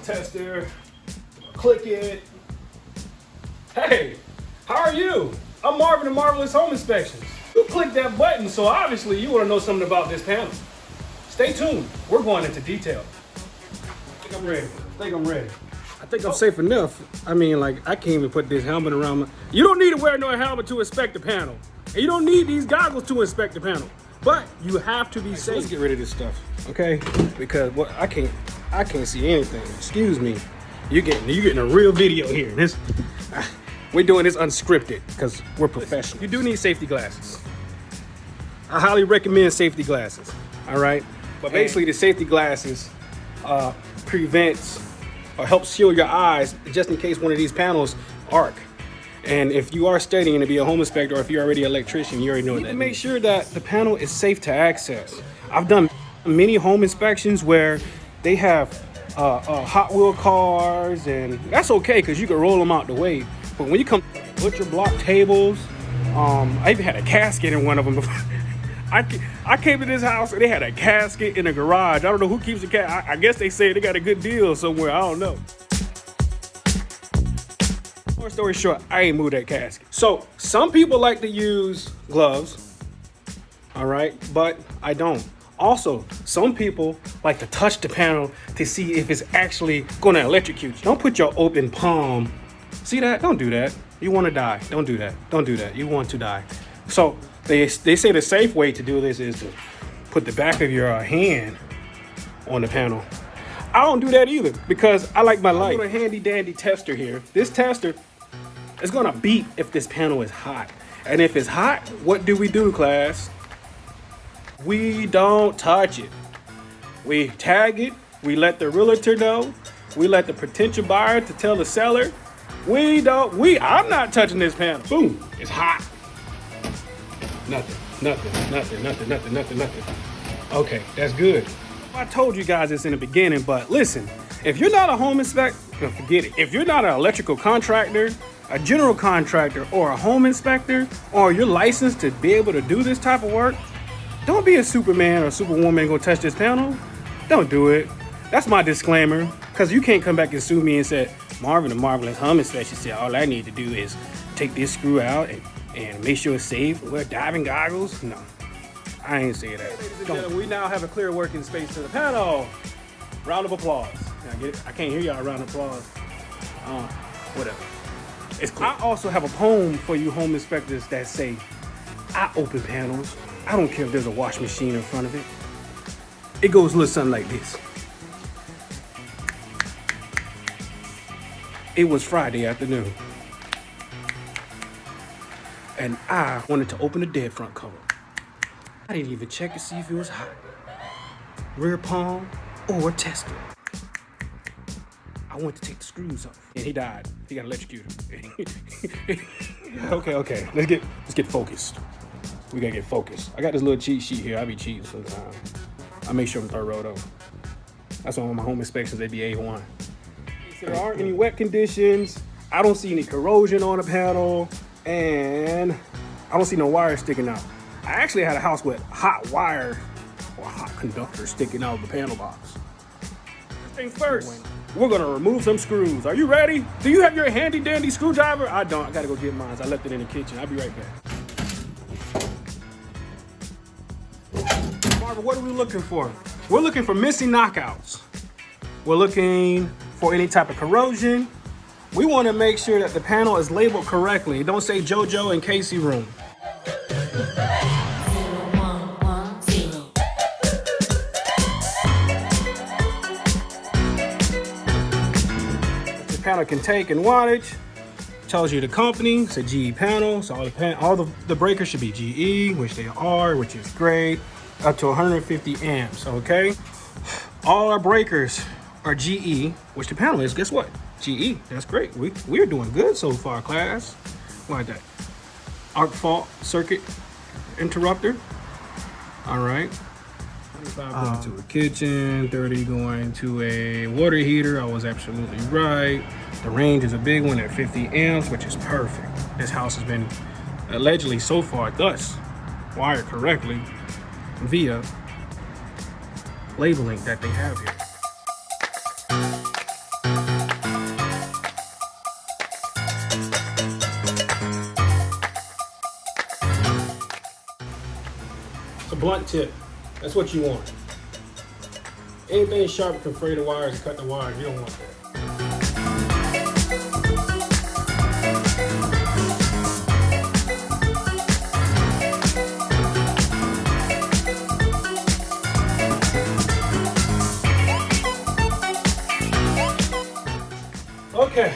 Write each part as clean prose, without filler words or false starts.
tester, click it. Hey, how are you? I'm Marvin of Marvelous Home Inspections. You clicked that button, so obviously you want to know something about this panel. Stay tuned. We're going into detail. I think I'm ready. I think I'm safe enough. I mean, like, I can't even put this helmet around my... You don't need to wear no helmet to inspect the panel. And you don't need these goggles to inspect the panel. But you have to be safe. So let's get rid of this stuff, okay? Because what I can't see anything. Excuse me. You're getting a real video here. We're doing this unscripted because we're professional. You do need safety glasses. I highly recommend safety glasses. All right, but basically the safety glasses prevents or helps shield your eyes just in case one of these panels arc. And if you are studying to be a home inspector, or if you're already an electrician, you already know that. Make sure that the panel is safe to access. I've done many home inspections where they have Hot Wheel cars, and that's okay because you can roll them out the way. But when you come to butcher block tables, I even had a casket in one of them before. I came to this house and they had a casket in the garage. I don't know who keeps the casket. I guess they say they got a good deal somewhere. I don't know. Long story short, I ain't moved that casket. So some people like to use gloves, all right, but I don't. Also, some people like to touch the panel to see if it's actually gonna electrocute you. Don't put your open palm. See that? Don't do that. You wanna die. Don't do that. Don't do that. You want to die. So they say the safe way to do this is to put the back of your hand on the panel. I don't do that either because I like my life. I'm a handy dandy tester here. This tester is gonna beep if this panel is hot. And if it's hot, what do we do, class? We don't touch it. We tag it. We let the realtor know. We let the potential buyer to tell the seller. I'm not touching this panel. Boom, it's hot. Nothing. Okay, that's good. I told you guys this in the beginning, but listen, if you're not a home inspector, forget it. If you're not an electrical contractor, a general contractor, or a home inspector, or you're licensed to be able to do this type of work, don't be a Superman or Superwoman and go touch this panel. Don't do it. That's my disclaimer, because you can't come back and sue me and say, Marvin, the Marvelous Home Inspection said all I need to do is take this screw out and make sure it's safe, wear diving goggles. No, I ain't say that. Ladies and gentlemen, we now have a clear working space to the panel. Round of applause. I can't hear y'all round of applause. Whatever. It's clear. I also have a poem for you home inspectors that say, I open panels. I don't care if there's a wash machine in front of it. It goes a little something like this. It was Friday afternoon, and I wanted to open the dead front cover. I didn't even check to see if it was hot, rear palm, or tester. I went to take the screws off, and he died. He got electrocuted. Okay. Let's get focused. We gotta get focused. I got this little cheat sheet here. I be cheating sometimes. I make sure I'm third row though. That's why on my home inspections they be A1. There aren't any wet conditions. I don't see any corrosion on the panel, and I don't see no wires sticking out. I actually had a house with hot wire or hot conductor sticking out of the panel box. First things first, we're gonna remove some screws. Are you ready? Do you have your handy dandy screwdriver? I don't. I gotta go get mine. I left it in the kitchen. I'll be right back. Marvin, what are we looking for? We're looking for missing knockouts. We're looking for any type of corrosion. We want to make sure that the panel is labeled correctly. Don't say JoJo and Casey room. The panel can take in wattage. Tells you the company. It's a GE panel, so all the breakers should be GE, which they are, which is great. Up to 150 amps. Okay. All our breakers are GE, which the panel is, guess what? GE, that's great. We're doing good so far, class. Like that. Arc fault circuit interrupter. All right. 25 going to a kitchen, 30 going to a water heater. I was absolutely right. The range is a big one at 50 amps, which is perfect. This house has been allegedly so far thus wired correctly via labeling that they have here. a blunt tip. That's what you want. Anything sharp can fray the wires and cut the wires. You don't want that. Okay.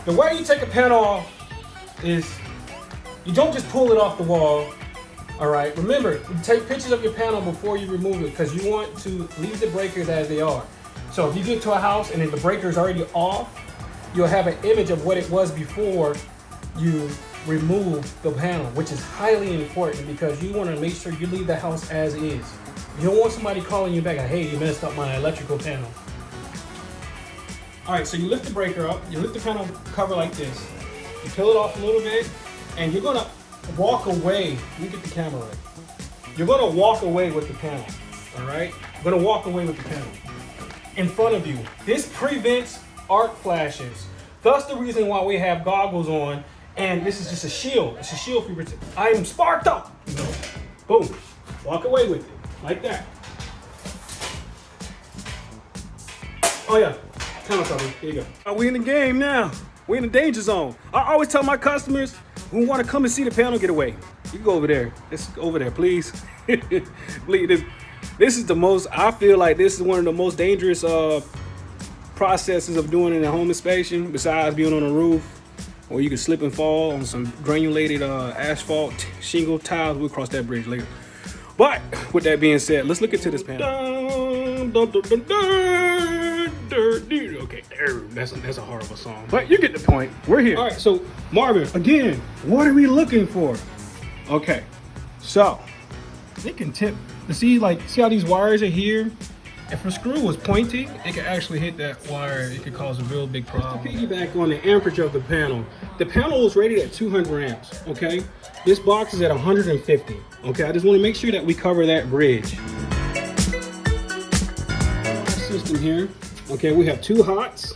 The way you take a panel off is you don't just pull it off the wall. All right. Remember, you take pictures of your panel before you remove it because you want to leave the breakers as they are. So if you get to a house and if the breaker is already off, you'll have an image of what it was before you remove the panel, which is highly important because you want to make sure you leave the house as is. You don't want somebody calling you back, hey, you messed up my electrical panel. All right, so you lift the breaker up, you lift the panel cover like this, you peel it off a little bit, and you're gonna walk away. Let me get the camera right. You're gonna walk away with the panel, all right? You're gonna walk away with the panel in front of you. This prevents arc flashes. Thus the reason why we have goggles on, and this is just a shield. It's a shield for you. I am sparked up. Boom, walk away with it, like that. Oh yeah. Panel cover. Here you go. We in the game now. We in the danger zone. I always tell my customers who want to come and see the panel get away. You can go over there. Let's go over there, please. Please. This is the most. I feel like this is one of the most dangerous processes of doing a home inspection. Besides being on a roof, where you can slip and fall on some granulated asphalt shingle tiles. We'll cross that bridge later. But with that being said, let's look into this panel. Okay, that's a horrible song, but you get the point. We're here. All right, so Marvin, again, what are we looking for? Okay, so it can tip. See how these wires are here? If a screw was pointy, it could actually hit that wire. It could cause a real big problem. Just to piggyback on the amperage of the panel, the panel is rated at 200 amps. Okay, this box is at 150. Okay, I just want to make sure that we cover that bridge. System here. Okay, we have two hots,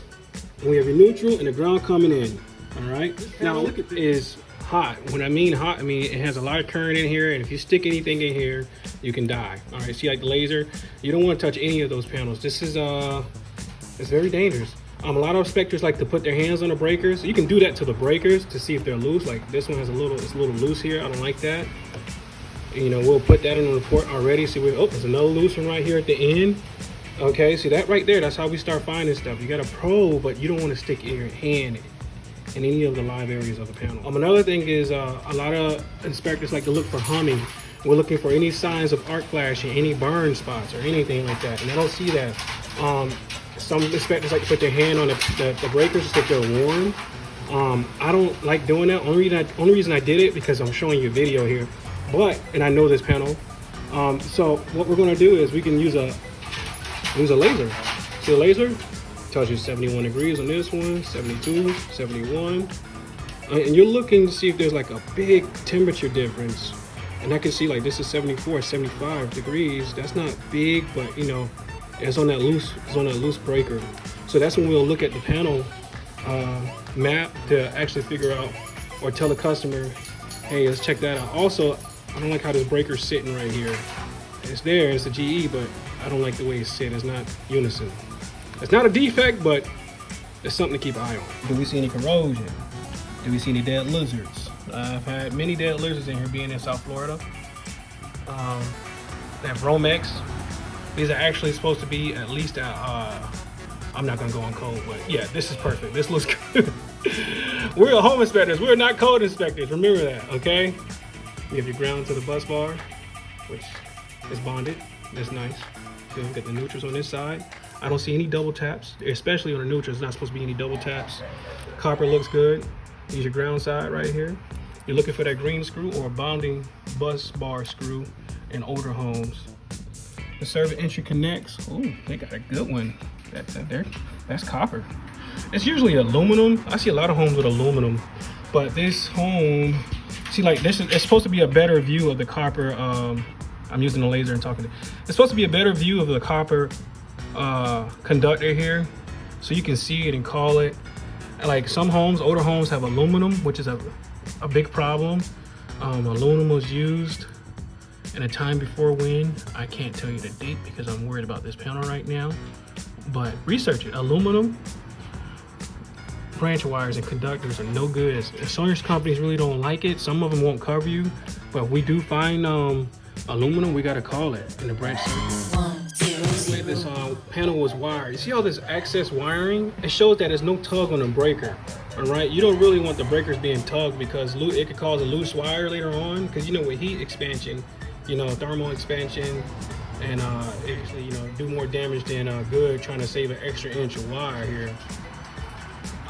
and we have a neutral and a ground coming in. All right. Now look at this. Is hot. When I mean hot, I mean it has a lot of current in here, and if you stick anything in here, you can die. All right. See, like the laser, you don't want to touch any of those panels. This is it's very dangerous. A lot of inspectors like to put their hands on the breakers. You can do that to the breakers to see if they're loose. Like this one has it's a little loose here. I don't like that. You know, we'll put that in the report already. See, there's another loose one right here at the end. Okay, see that right there, that's how we start finding stuff. You got a probe, but you don't want to stick your hand in any of the live areas of the panel. Another thing is a lot of inspectors like to look for humming. We're looking for any signs of arc flashing, any burn spots or anything like that, and I don't see that. Some inspectors like to put their hand on the breakers just if they're warm. I don't like doing that. Only reason I did it because I'm showing you a video here, and I know this panel. So what we're gonna do is we can use a laser. See the laser? Tells you 71 degrees on this one, 72, 71. And you're looking to see if there's like a big temperature difference. And I can see like this is 74, 75 degrees. That's not big, but you know, it's on that loose breaker. So that's when we'll look at the panel map to actually figure out or tell the customer, hey, let's check that out. Also, I don't like how this breaker's sitting right here. It's there, it's a GE, but I don't like the way it's sitting. It's not unison. It's not a defect, but it's something to keep an eye on. Do we see any corrosion? Do we see any dead lizards? I've had many dead lizards in here being in South Florida. They have Romex. These are actually supposed to be at least I'm not gonna go on code, but yeah, this is perfect. This looks good. We're home inspectors. We're not code inspectors. Remember that, okay? You have your ground to the bus bar, which is bonded. That's nice. So we've got the neutrals on this side. I don't see any double taps, especially on the neutrals. There's not supposed to be any double taps. Copper looks good. Use your ground side right here. You're looking for that green screw or a bonding bus bar screw in older homes. The servant entry connects. Oh, they got a good one. That's copper. It's usually aluminum. I see a lot of homes with aluminum, but this home, see, like this is, it's supposed to be a better view of the copper. I'm using the laser and talking to, it's supposed to be a better view of the copper conductor here, so you can see it and call it. Like some homes, older homes have aluminum, which is a big problem. Aluminum was used in a time before when. I can't tell you the date because I'm worried about this panel right now. But research it. Aluminum branch wires and conductors are no good. Insurance companies really don't like it. Some of them won't cover you. But if we do find aluminum, we gotta call it in the branch circuit. This panel was wired. You see all this excess wiring? It shows that there's no tug on the breaker. All right, you don't really want the breakers being tugged because it could cause a loose wire later on. Because you know, with heat expansion, you know, thermal expansion, and actually, you know, do more damage than good trying to save an extra inch of wire here.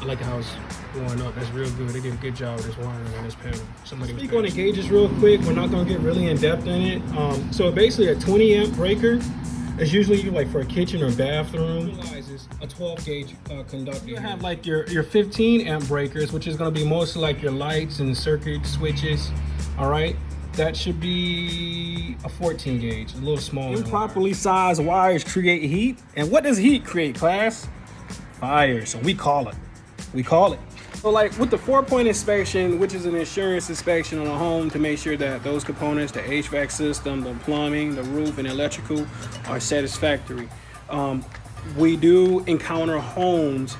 I like how it's going up. That's real good. They did a good job with this wiring on this panel. Somebody speak on the gauges real quick. We're not gonna get really in depth in it. So basically, a 20 amp breaker is usually like for a kitchen or bathroom. Utilizes a 12 gauge conductor. You have like your 15 amp breakers, which is gonna be mostly like your lights and circuit switches. All right. That should be a 14 gauge, a little smaller. Improperly sized wires create heat. And what does heat create, class? Fire. So we call it. So like with the 4-point inspection, which is an insurance inspection on a home to make sure that those components, the HVAC system, the plumbing, the roof, and electrical are satisfactory. We do encounter homes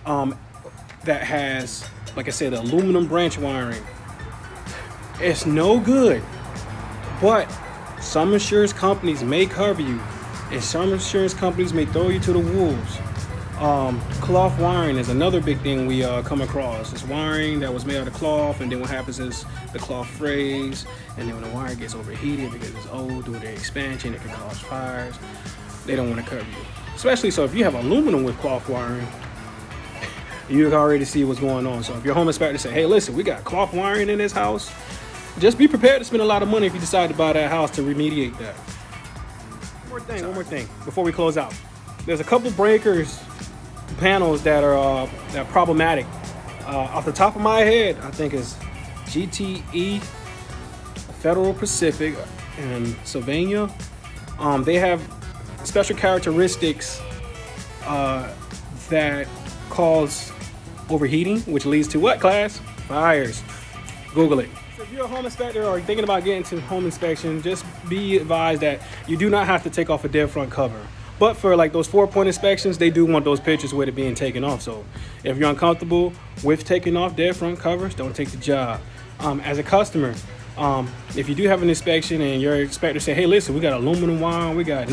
that has, like I said, aluminum branch wiring. It's no good, but some insurance companies may cover you, and some insurance companies may throw you to the wolves. Cloth wiring is another big thing we come across. It's wiring that was made out of cloth, and then what happens is the cloth frays, and then when the wire gets overheated because it's old due to expansion, it can cause fires. They don't want to cover you, especially so if you have aluminum with cloth wiring. You can already see what's going on. So if your home inspector say, "Hey, listen, we got cloth wiring in this house," just be prepared to spend a lot of money if you decide to buy that house to remediate that. One more thing before we close out. There's a couple breakers, panels that are problematic. Off the top of my head, I think it's GTE, Federal Pacific, and Sylvania. They have special characteristics that cause overheating, which leads to what, class? Fires. Google it. So if you're a home inspector or thinking about getting to home inspection, just be advised that you do not have to take off a dead front cover. But for like those 4-point inspections, they do want those pictures with it being taken off. So if you're uncomfortable with taking off dead front covers, don't take the job. As a customer, if you do have an inspection and your inspector say, "Hey, listen, we got aluminum wiring, we got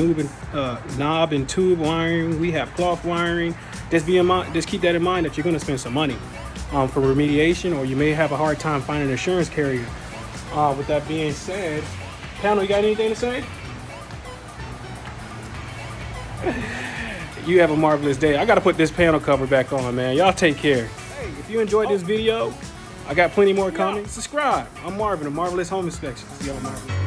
knob and tube wiring, we have cloth wiring," just keep that in mind that you're going to spend some money for remediation, or you may have a hard time finding an insurance carrier. With that being said, panel, you got anything to say? You have a marvelous day. I got to put this panel cover back on, man. Y'all take care. Hey, if you enjoyed this video, I got plenty more coming. Subscribe. I'm Marvin of Marvelous Home Inspections. You have a marvelous day.